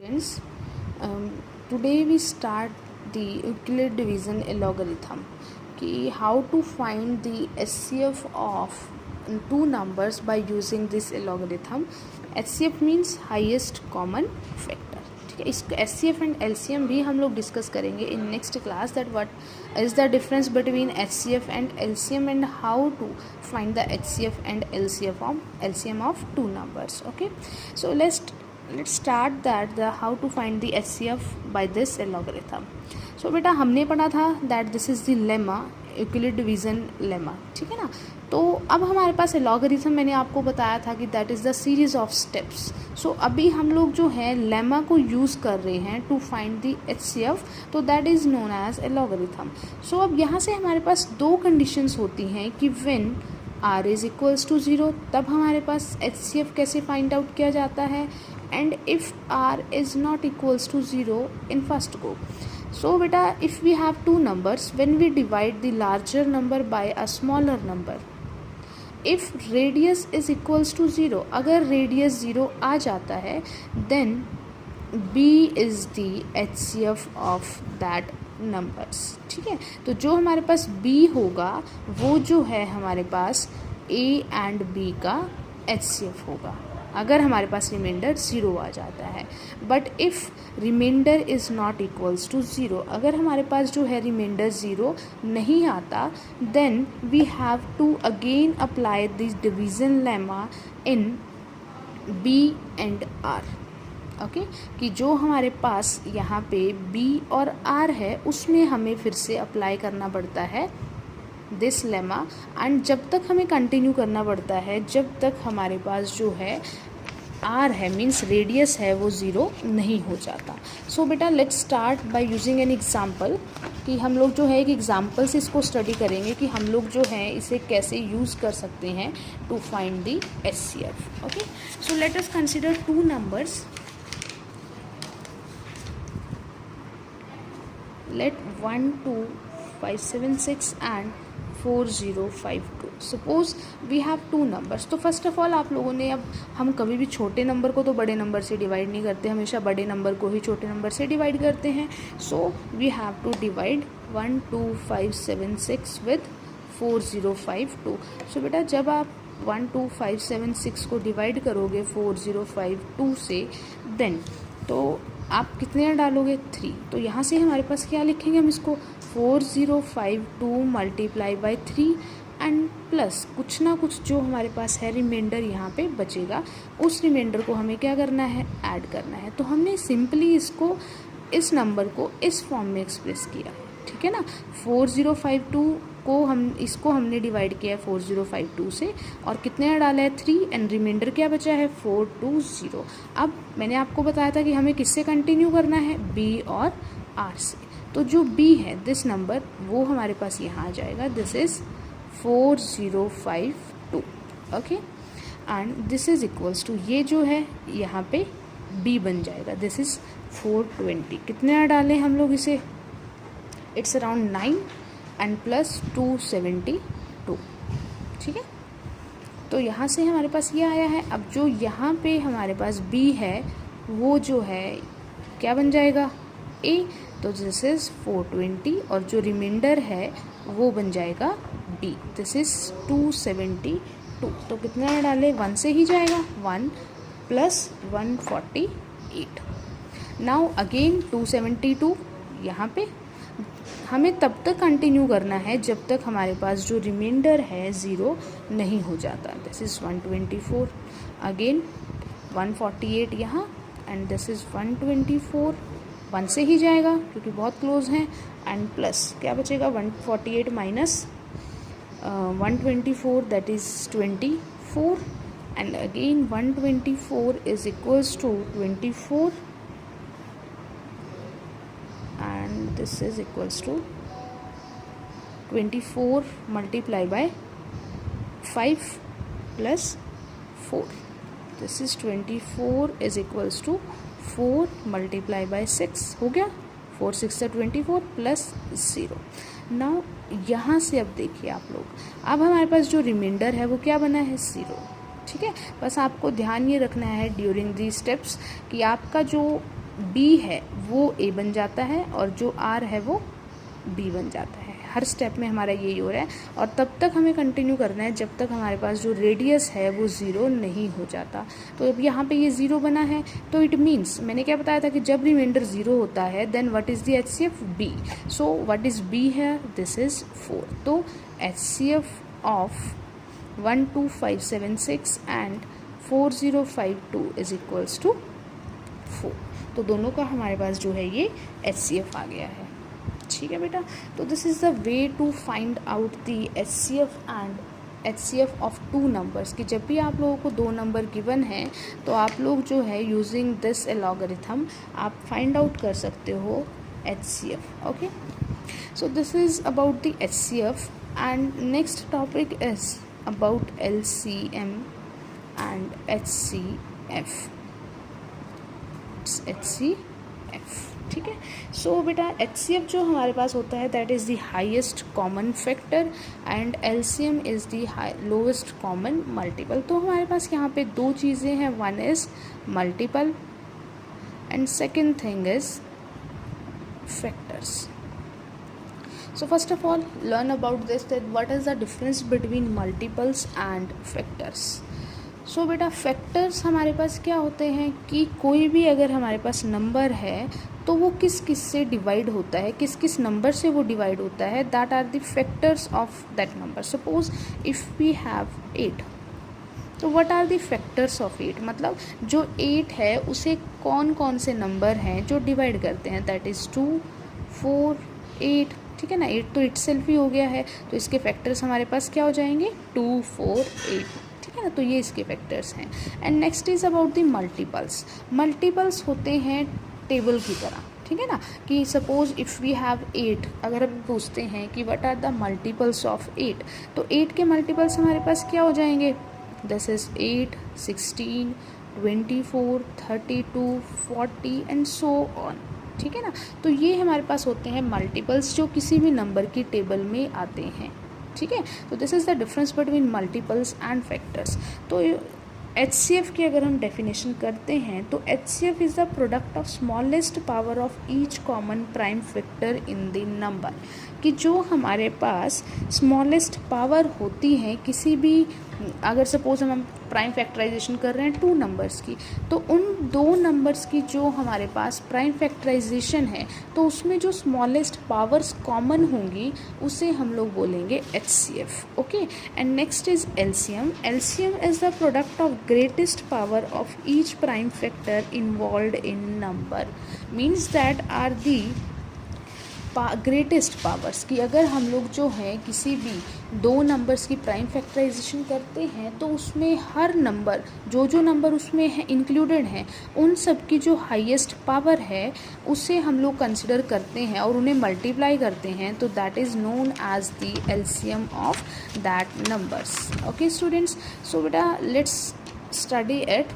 Friends, today we start the Euclid division algorithm. How to find the HCF of two numbers by using this algorithm. HCF means highest common factor. ठीक है, इस HCF and LCM भी हम लोग discuss करेंगे in next class. That what is the difference between HCF and LCM and how to find the HCF and LCM of two numbers. Okay, so let's start that the how to find the HCF by this algorithm. So बेटा हमने पढ़ा था that this is the lemma, Euclid division lemma. ठीक है ना. तो अब हमारे पास algorithm मैंने आपको बताया था कि that is the series of steps. So अभी हम लोग जो है lemma को यूज़ कर रहे हैं to find the HCF, तो that is known as algorithm. So अब यहाँ से हमारे पास दो conditions होती हैं कि when r is equals to 0 तब हमारे पास HCF कैसे फाइंड आउट किया जाता है, and if r is not equals to 0 in first go. So beta, if we have two numbers, when we divide the larger number by a smaller number, if radius is equals to 0, अगर radius 0 आ जाता है, then b is the HCF of that numbers. ठीक है, तो जो हमारे पास b होगा वो जो है हमारे पास a एंड b का HCF होगा अगर हमारे पास रिमाइंडर 0 आ जाता है. But if remainder is not equals to 0, अगर हमारे पास जो है रिमाइंडर 0 नहीं आता, then we have to again apply this division lemma in b and r. Okay, कि जो हमारे पास यहाँ पे b और r है उसमें हमें फिर से अप्लाई करना पड़ता है दिस लेमा, एंड जब तक हमें कंटिन्यू करना पड़ता है जब तक हमारे पास जो है r है, मीन्स रेडियस है, वो 0 नहीं हो जाता. सो बेटा let's start by using an example, कि हम लोग जो है एक एग्जांपल से इसको स्टडी करेंगे कि हम लोग जो है इसे कैसे यूज़ कर सकते हैं to find the HCF. Okay, so let us consider two numbers. Let 1, 2, 5, 7, 6 and 4, 0, 5, 2. Suppose we have two numbers. तो फर्स्ट ऑफ ऑल आप लोगों ने, अब हम कभी भी छोटे नंबर को तो बड़े नंबर से डिवाइड नहीं करते, हमेशा बड़े नंबर को ही छोटे नंबर से डिवाइड करते हैं. So we have to divide 1, 2, 5, 7, 6 with 4, 0, 5, 2. So बेटा जब आप 1, 2, 5, 7, 6 को डिवाइड करोगे 4, 0, 5, 2 से, देन तो आप कितने डालोगे 3. तो यहाँ से हमारे पास क्या लिखेंगे हम इसको 4052 मल्टीप्लाई बाई 3 एंड प्लस कुछ ना कुछ जो हमारे पास है रिमाइंडर यहाँ पे बचेगा, उस रिमाइंडर को हमें क्या करना है, ऐड करना है. तो हमने सिंपली इसको, इस नंबर को इस फॉर्म में एक्सप्रेस किया. ठीक है ना, 4052 को इसको हमने डिवाइड किया है 4052 से, और कितने डाला है 3, एंड रिमाइंडर क्या बचा है 420. अब मैंने आपको बताया था कि हमें किससे कंटिन्यू करना है, b और r से. तो जो b है दिस नंबर वो हमारे पास यहाँ आ जाएगा, this is 4052. Okay, and this is equals to, ये जो है यहाँ पे b बन जाएगा, दिस इज़ 420. कितने डालें हम लोग इसे, इट्स अराउंड 9 एंड प्लस 272. ठीक है, तो यहाँ से हमारे पास ये आया है. अब जो यहाँ पे हमारे पास b है वो जो है क्या बन जाएगा, a. तो दिस इज़ 420, और जो रिमाइंडर है वो बन जाएगा b, दिस इज़ 272. तो कितना डाले, 1 से ही जाएगा, 1 प्लस 148. Now again 272. यहाँ पे हमें तब तक कंटिन्यू करना है जब तक हमारे पास जो रिमाइंडर है 0 नहीं हो जाता. This is 124. अगेन 148 यहाँ, एंड दिस इज़ 124. 1 से ही जाएगा क्योंकि बहुत क्लोज हैं, एंड प्लस क्या बचेगा, 148 minus 124, that is 24, and again 124 is equals to 24, and this is equals to 24 multiply by 5 plus 4. This is 24 is equals to 4 multiply by 6. हो गया, 4 6 24 प्लस 0. नाउ यहाँ से अब देखिए आप लोग, अब हमारे पास जो रिमाइंडर है वो क्या बना है 0. ठीक है, बस आपको ध्यान ये रखना है ड्यूरिंग दी स्टेप्स कि आपका जो बी है वो ए बन जाता है और जो आर है वो बी बन जाता है। हर स्टेप में हमारा यही हो रहा है और तब तक हमें कंटिन्यू करना है जब तक हमारे पास जो रेडियस है वो ज़ीरो नहीं हो जाता। तो अब यहाँ पे ये ज़ीरो बना है तो इट मीन्स मैंने क्या बताया था कि जब रिमाइंडर ज़ीरो होता है then what is the HCF B. So what is B है, दिस इज़ 4। तो HCF of 12576 and 4052 is equals to 4। तो दोनों का हमारे पास जो है ये HCF आ गया है। ठीक है बेटा, तो this is the way to find out the HCF and HCF of two numbers. कि जब भी आप लोगों को दो नंबर गिवन है तो आप लोग जो है यूजिंग दिस एलॉगरिथम आप फाइंड आउट कर सकते हो HCF। Okay, so this is about the HCF and next topic is about LCM and HCF। ठीक है, सो बेटा HCF जो हमारे पास होता है that is the highest common factor and LCM is the lowest common multiple. तो हमारे पास यहाँ पे दो चीज़ें हैं, one is multiple and second thing is factors. So first of all learn about this, that what is the difference between multiples and factors. सो बेटा factors हमारे पास क्या होते हैं कि कोई भी अगर हमारे पास नंबर है तो वो किस किस से डिवाइड होता है, किस किस नंबर से वो डिवाइड होता है, that are the factors of that number. Suppose if we have 8, तो what are the factors of 8, मतलब जो 8 है उसे कौन कौन से नंबर हैं जो डिवाइड करते हैं, दैट इज़ 2, 4, 8। ठीक है ना, 8 तो इटसेल्फ ही हो गया है तो इसके फैक्टर्स हमारे पास क्या हो जाएंगे, 2, 4, 8। ठीक है ना, तो ये इसके फैक्टर्स हैं। And next is about the multiples. Multiples होते हैं टेबल की तरह। ठीक है ना, कि सपोज इफ़ वी हैव 8, अगर हम पूछते हैं कि what are the multiples of 8, तो 8 के मल्टीपल्स हमारे पास क्या हो जाएंगे, this is 8, 16, 24, 32, 40 and so on. ठीक है ना, तो ये हमारे पास होते हैं मल्टीपल्स जो किसी भी नंबर की टेबल में आते हैं। ठीक है, तो this is the difference between multiples and factors. तो HCF की अगर हम डेफिनेशन करते हैं तो HCF is the product of smallest power of each common prime factor in the number. कि जो हमारे पास स्मॉलेस्ट पावर होती है किसी भी, अगर सपोज हम प्राइम फैक्टराइजेशन कर रहे हैं 2 नंबर्स की, तो उन 2 नंबर्स की जो हमारे पास प्राइम फैक्टराइजेशन है तो उसमें जो स्मॉलेस्ट पावर्स कॉमन होंगी उसे हम लोग बोलेंगे HCF। Okay, and next is LCM। LCM is the product of greatest power of each prime factor involved in number. Means that are the greatest powers. कि अगर हम लोग जो है किसी भी 2 नंबर्स की प्राइम फैक्टराइजेशन करते हैं तो उसमें हर नंबर, जो नंबर उसमें है इंक्लूडेड हैं, उन सब की जो हाईएस्ट पावर है उसे हम लोग कंसिडर करते हैं और उन्हें मल्टीप्लाई करते हैं, तो that is known as the LCM of that numbers. Okay students, so बेटा लेट्स स्टडी इट।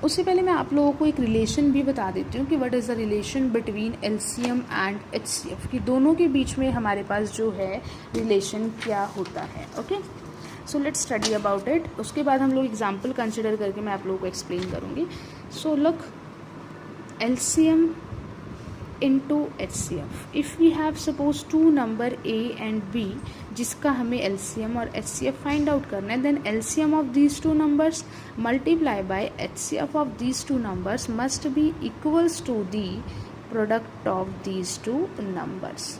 उससे पहले मैं आप लोगों को एक रिलेशन भी बता देती हूँ कि what is the relation between LCM and HCF, कि दोनों के बीच में हमारे पास जो है रिलेशन क्या होता है। Okay, so let's study about it. उसके बाद हम लोग एग्जाम्पल कंसिडर करके मैं आप लोगों को एक्सप्लेन करूँगी। So look, LCM into HCF, if we have suppose 2 number A and B जिसका हमें LCM और HCF फाइंड आउट करना है, then LCM of these 2 numbers multiply by HCF of these 2 numbers must be equals to the product of these 2 numbers.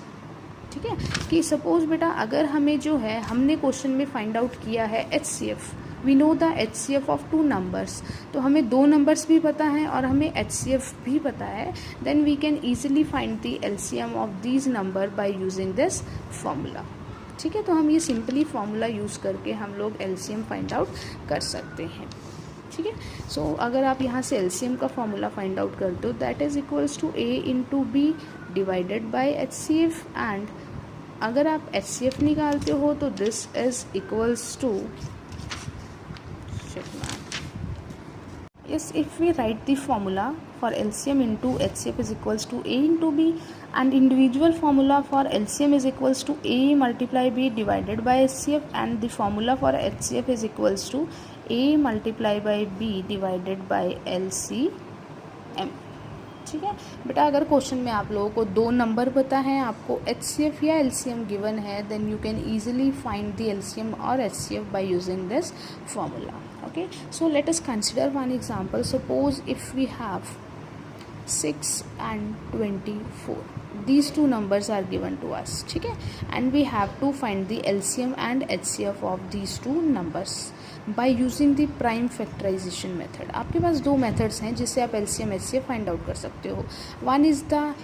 ठीक है, कि suppose बेटा अगर हमें जो है, हमने क्वेश्चन में फाइंड आउट किया है HCF, we know the HCF of 2 numbers, तो हमें 2 नंबर्स भी पता है और हमें HCF भी पता है, then we can easily find the LCM of these number by using this formula. ठीक है, तो हम ये सिंपली फॉर्मूला यूज़ करके हम लोग LCM फाइंड आउट कर सकते हैं। ठीक है, सो अगर आप यहाँ से LCM का फॉर्मूला फाइंड आउट करते हो, that is equals to A into B divided by HCF, and अगर आप HCF निकालते हो तो this is equals to, yes, if we write the formula for LCM into HCF is equals to A into B, and individual formula for LCM is equals to A multiply B divided by HCF, and the formula for HCF is equals to A multiply by B divided by LCM. ठीक है बेटा, अगर question में आप लोगों को दो number पता है, आपको HCF या LCM गिवन है, then you can easily find the LCM और HCF by using this formula. Okay, so let us consider one example. Suppose if we have 6 and 24, these two numbers are given to us, ठीक है, and we have to find the LCM and HCF of these two numbers by using the prime factorization method. आपके पास दो methods हैं जिससे आप LCM HCF find out कर सकते हो. One is the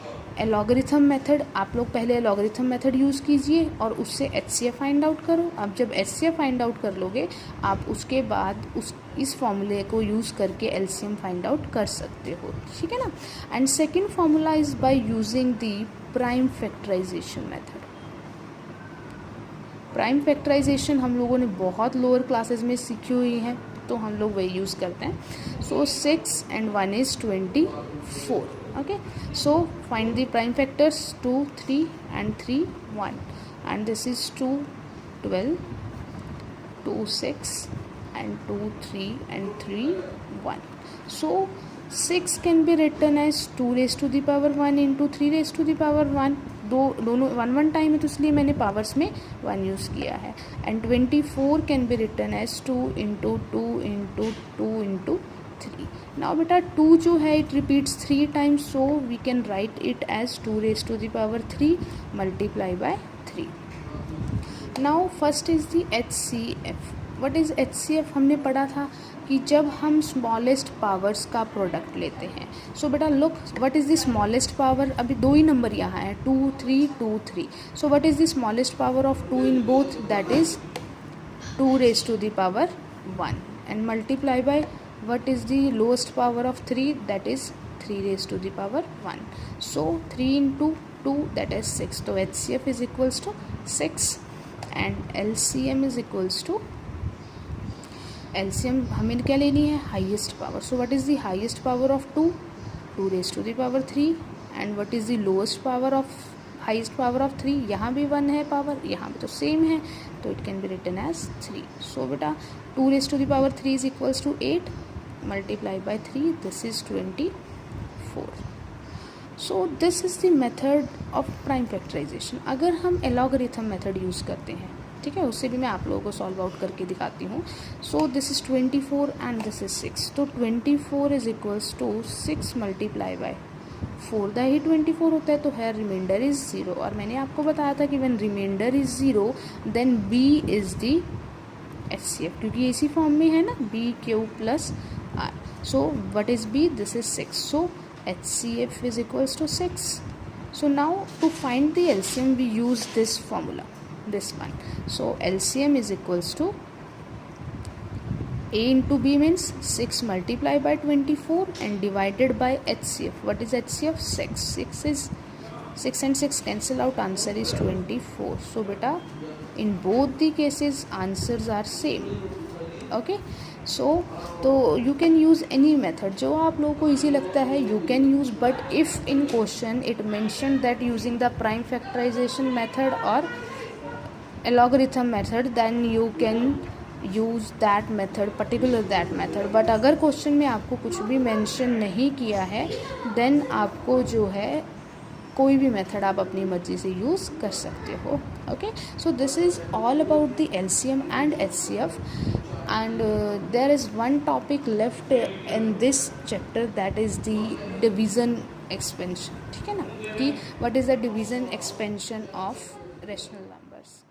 algorithm method. आप लोग पहले एलॉगरिथम मेथड यूज़ कीजिए और उससे HCF फाइंड आउट करो. अब जब HCF फाइंड आउट कर लोगे, आप उसके बाद इस फॉर्मूले को यूज़ करके LCM फाइंड आउट कर सकते हो, ठीक है ना. And second formula is by using the prime factorization method. Prime factorization हम लोगों ने बहुत लोअर क्लासेस में सीखी हुई है, तो हम लोग वही यूज़ करते हैं. सो 6 and 1 is 24. Okay, so find the prime factors 2, 3 and 3, 1, and this is 2, 12, 2, 6 and 2, 3 and 3, 1. So 6 can be written as 2 raised to the power 1 into 3 raised to the power 1. दोनों 1 टाइम है, तो इसलिए मैंने पावर्स में 1 use किया है. And 24 can be written as 2 into 2 into 2 into 3. Now बेटा 2 जो है it repeats 3 times, so we can write it as 2 raise to the power 3 multiply by 3. Now first is the HCF. What is HCF? हमने पढ़ा था कि जब हम smallest powers का प्रोडक्ट लेते हैं. सो बेटा look, what is the smallest power? अभी दो ही नंबर यहाँ है, 2, 3, 2, 3. So what is the smallest power of 2 in both? That is 2 raise to the power 1 and multiply by what is the lowest power of 3? That is 3 raised to the power 1. So 3 into 2, that is 6. So HCF is equals to 6 and LCM is equals to, LCM हमें क्या लेनी है? Highest power. So what is the highest power of 2? 2 raised to the power 3. And what is the lowest power of, highest power of 3? यहाँ भी 1 है power, यहाँ भी तो सेम है, तो it can be written as 3. So बेटा 2 raised to the power 3 is equals to 8. Multiply by 3, this is 24. So this is the method of prime factorization. अगर हम एलॉगरिथम मेथड यूज़ करते हैं, ठीक है, उससे भी मैं आप लोगों को सॉल्व आउट करके दिखाती हूँ. So this is 24 and this is 6. तो 24 is equals to 6 multiply by 4. द ही 24 होता है, तो है रिमाइंडर इज़ 0. और मैंने आपको बताया था कि when remainder is 0 then B is the HCF, क्योंकि इसी फॉर्म में है ना, BQ plus R. So what is B? This is 6. So HCF is equals to 6. So now to find the LCM we use this formula, this one. So LCM is equals to A into B means 6 multiplied by 24 and divided by HCF. What is HCF? 6. 6 and 6 cancel out, answer is 24. So beta in both the cases answers are same. Okay, so तो you can use any method जो आप लोगों को easy लगता है, you can use. But if in question it mentioned that using the prime factorization method or algorithm method, then you can use that method, particular that method. But अगर question में आपको कुछ भी mention नहीं किया है, then आपको जो है कोई भी मेथड आप अपनी मर्जी से यूज़ कर सकते हो. Okay, so this is all about the LCM and HCF. and there is one topic left in this chapter, that is the division expansion. ठीक है ना, कि what is the division expansion of rational numbers.